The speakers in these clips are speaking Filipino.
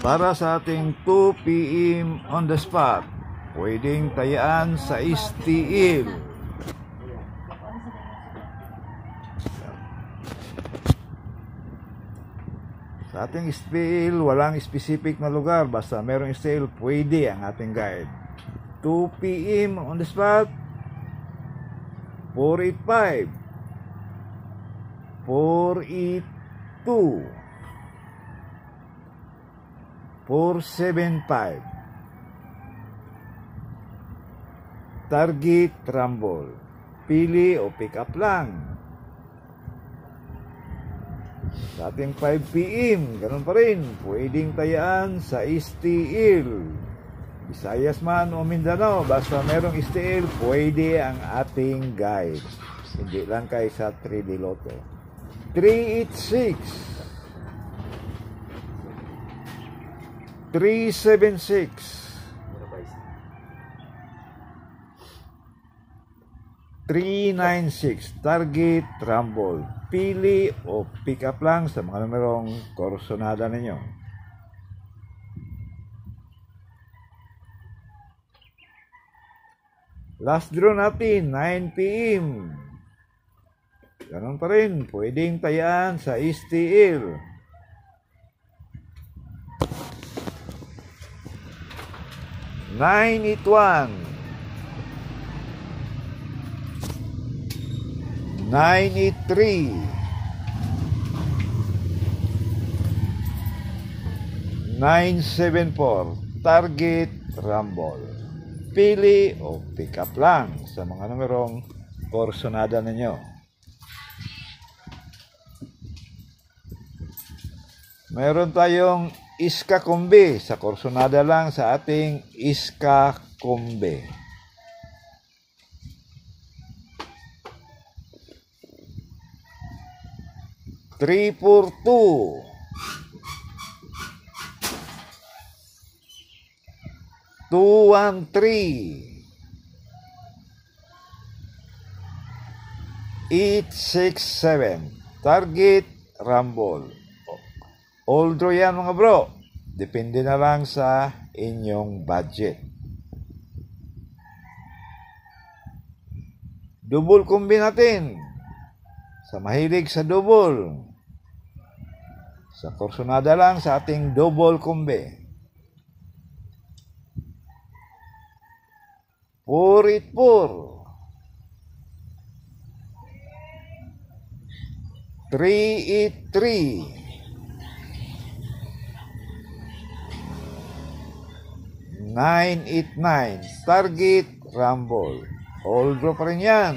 Para sa ating 2 PM on the spot, pwedeng tayaan sa STL. Sa ating STL, walang specific na lugar. Basta merong STL, pwede ang ating guide. 2 PM on the spot, 485, 482, 475. Target rumble. Pili o pick up lang. Sa ating 5 PM, ganun pa rin. Pwedeng tayaan sa STL. Visayas man o Mindanao, basta merong STL, pwede ang ating guide. Hindi lang kayo sa 3D Lotto. 386, 376, 396. Target rumble. Pili o pick up lang sa mga numerong korsonada ninyo. Last draw natin, 9 PM. Ganun pa rin, pwedeng tayaan sa STL. (981), 983, 974. Target rumble. Pili o pick up lang sa mga numerong korsonada ninyo. Mayroon tayong Iska Kombe. Sa korsonada lang sa ating Iska Kombe. (342), 213, 867. Target rumble. All draw yan mga bro. Depende na lang sa inyong budget. Double kombi natin. Sa mahilig sa double, sa korsonada lang sa ating double kombi. 484, 383, 989. Target rumble. All draw pa rin yan.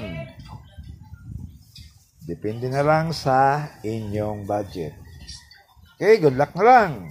Depende na lang sa inyong budget. Okay, good luck na lang.